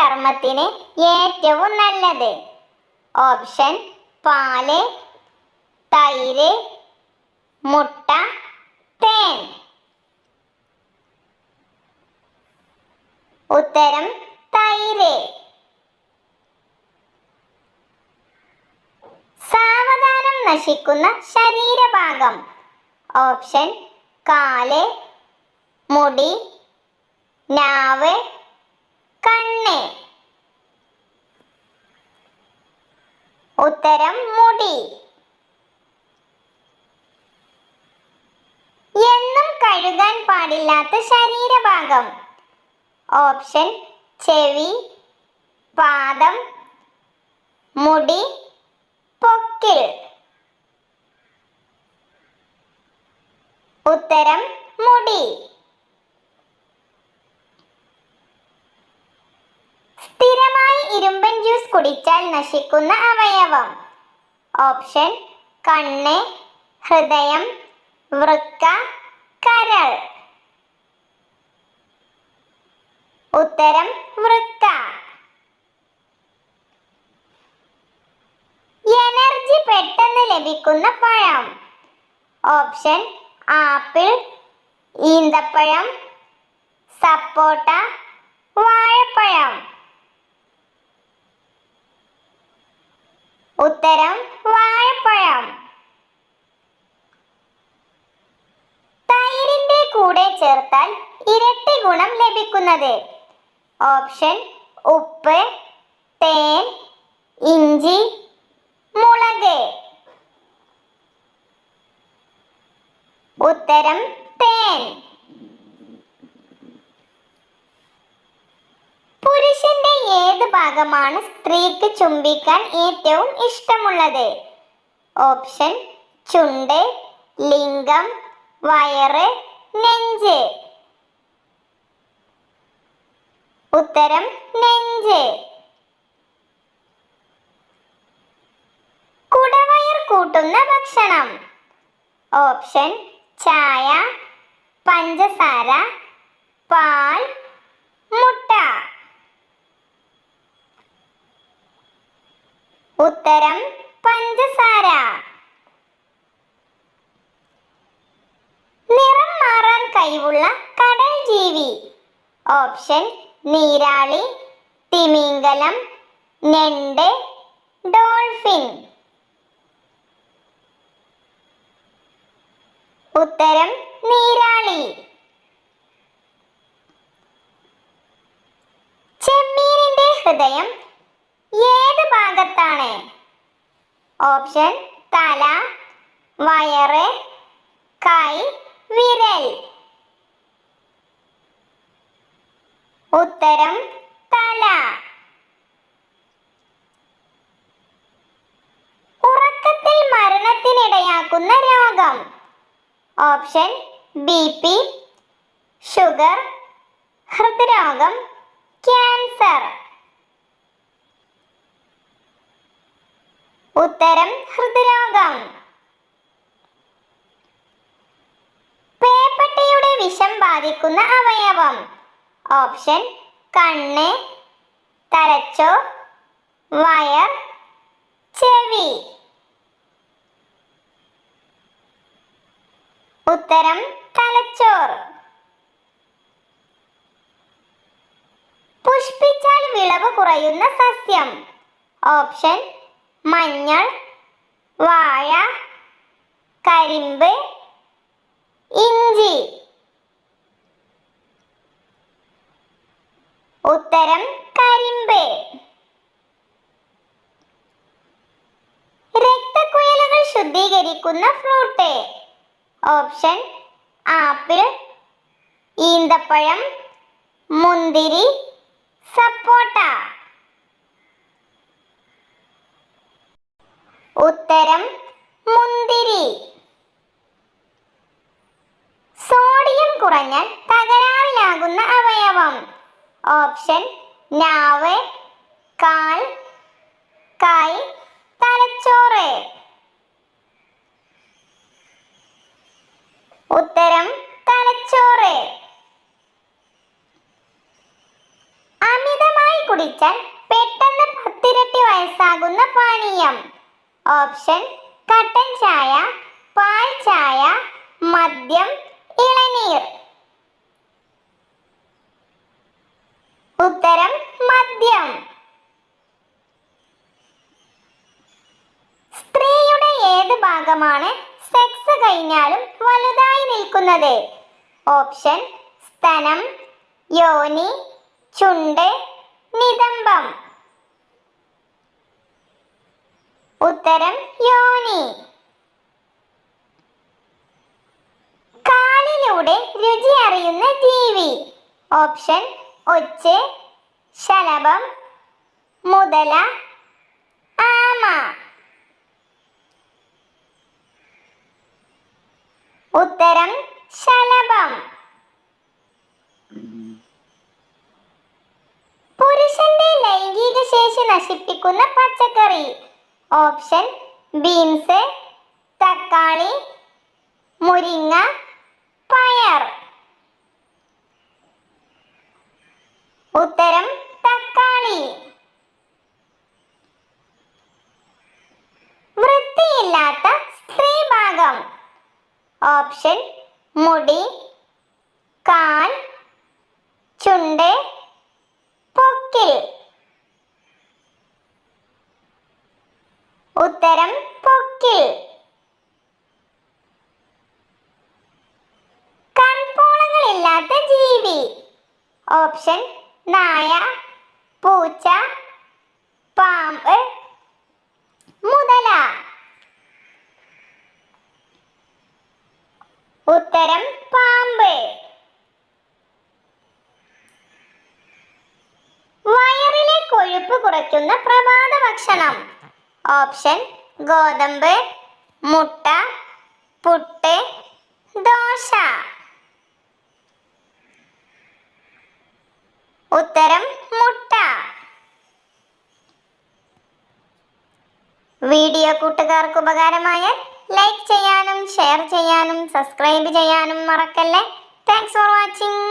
ചർമ്മത്തിന് ഏറ്റവും നല്ലത്? ഓപ്ഷൻ പാല്, തൈര്, മുട്ട, തേൻ. ഉത്തരം തൈര്. സാവധാനം നശിക്കുന്ന ശരീരഭാഗം. ഓപ്ഷൻ കാല്, മുടി, നാവ്, കണ്ണ്. ഉത്തരം മുടി. എന്നും കഴുകാൻ പാടില്ലാത്ത ശരീരഭാഗം. ഓപ്ഷൻ ചെവി, പാദം, മുടി, പൊക്കിൾ. ഉത്തരം മുടി. സ്ഥിരമായി ഇരുമ്പൻ ജ്യൂസ് കുടിച്ചാൽ നശിക്കുന്ന അവയവം. ഓപ്ഷൻ കണ്ണ്, ഹൃദയം, വൃക്ക, കരൾ. ഉത്തരം വൃക്ക. എനർജി പെട്ടെന്ന് ലഭിക്കുന്ന പഴം. ഓപ്ഷൻ ആപ്പിൾ, ഈന്തപ്പഴം, സപ്പോട്ട, വാഴപ്പഴം. ഉത്തരം വാഴപ്പഴം. തൈരിന്റെ കൂടെ ചേർത്താൽ ഇരട്ടി ഗുണം ലഭിക്കുന്നത്. ഓപ്ഷൻ ഉപ്പ്, തേൻ, ഇഞ്ചി, മുളക്. ഉത്തരം തേൻ. പുരുഷന്റെ ഏത് ഭാഗമാണ് സ്ത്രീക്ക് ചുംബിക്കാൻ ഏറ്റവും ഇഷ്ടമുള്ളത്? ഓപ്ഷൻ ചുണ്ട്, ലിംഗം, വയറ്, നെഞ്ച്. ഉത്തരം നെഞ്ച്. കുടവയർ കൂട്ടുന്ന ഭക്ഷണം. ഓപ്ഷൻ ചായ, പഞ്ചസാര, പാൽ, മുട്ട. ഉത്തരം പഞ്ചസാര. നിറം മാറാൻ കഴിവുള്ള കടൽ ജീവി. ഓപ്ഷൻ നീരാളി, തിമിംഗലം, ഞണ്ട്, ഡോൾഫിൻ. ഉത്തരം നീരാളി. ചെമ്മീനിന്റെ ഹൃദയം ഏത് ഭാഗത്താണ്? ഓപ്ഷൻ തല, വയറ്, കൈ, വിരൽ. ഉത്തരം തല. ഉറക്കത്തിൽ മരണത്തിനിടയാക്കുന്ന രോഗം. ഓപ്ഷൻ ബിപി, ഷുഗർ, ഹൃദ്രോഗം, ക്യാൻസർ. ഉത്തരം ഹൃദ്രോഗം. പേപ്പട്ടിയുടെ വിഷം ബാധിക്കുന്ന അവയവം. ഓപ്ഷൻ കണ്ണ്, തലച്ചോർ, വയർ, ചെവി. ഉത്തരം തലച്ചോർ. പുഷ്പിച്ചാൽ വിളവ് കുറയുന്ന സസ്യം. ഓപ്ഷൻ മഞ്ഞൾ, വാഴ, കരിമ്പ്, ഇഞ്ചി. ഉത്തരം കരിമ്പ്. രക്തക്കുഴലുകൾ ശുദ്ധീകരിക്കുന്ന ഫ്രൂട്ട്. ഓപ്ഷൻ ആപ്പിൾ, ഈന്തപ്പഴം, മുന്തിരി, സപ്പോട്ട. ഉത്തരം മുന്തിരി. സോഡിയം കുറഞ്ഞാൽ തകരാറിലാകുന്ന അവയവം. ഓപ്ഷൻ നാവ്, കാൽ, കൈ, തലച്ചോറ്. ഉത്തരം തലച്ചോറ്. അമിതമായി കുടിച്ചാൽ പെട്ടെന്ന് 10 ഇരട്ടി വയസ്സാകുന്ന പാനീയം? ഓപ്ഷൻ കട്ടൻ ചായ, പാൽ ചായ, മദ്യം, ഇളനീർ. ഉത്തരം മദ്യം. സ്ത്രീയുടെ ഏത് ഭാഗമാണ് സെക്സ് കഴിഞ്ഞാലും വലുതായി നിൽക്കുന്നത്? ഓപ്ഷൻ സ്തനം, യോനി, ചുണ്ട്, നിതംബം. ഉത്തരം യോനി. കാലിലൂടെ രുചി അറിയുന്ന ജീവി? ഓപ്ഷൻ ഒച്ച്, ശലഭം, മുതല, ആമ. ഉത്തരം ശലഭം. പുരുഷന്റെ ലൈംഗിക ശേഷി നശിപ്പിക്കുന്ന പച്ചക്കറി? ഓപ്ഷൻ ബീൻസ്, തക്കാളി, മുരിങ്ങ, പയർ. ഉത്തരം തക്കാളി. വൃത്തിയില്ലാത്ത സ്ത്രീഭാഗം? ഓപ്ഷൻ മുടി, കാൽ, ചുണ്ട്, പൊക്കിൾ. ഉത്തരം പൊക്കിൾ. കൺപോളകളില്ലാത്ത ജീവി? ഓപ്ഷൻ നായ, പൂച്ച, പാമ്പ്, മുതല. ഉത്തരം പാമ്പ്. വയറിലെ കൊഴുപ്പ് കുറയ്ക്കുന്ന പ്രഭാത ഭക്ഷണം? ഓപ്ഷൻ ഗോതമ്പ്, മുട്ട, പുട്ട്, ദോശ. ഉത്തരം മുട്ട. വീഡിയോ കൂട്ടുകാർക്ക് ഉപകാരമായാൽ ലൈക്ക് ചെയ്യാനും ഷെയർ ചെയ്യാനും സബ്സ്ക്രൈബ് ചെയ്യാനും മറക്കല്ലേ. Thanks for watching.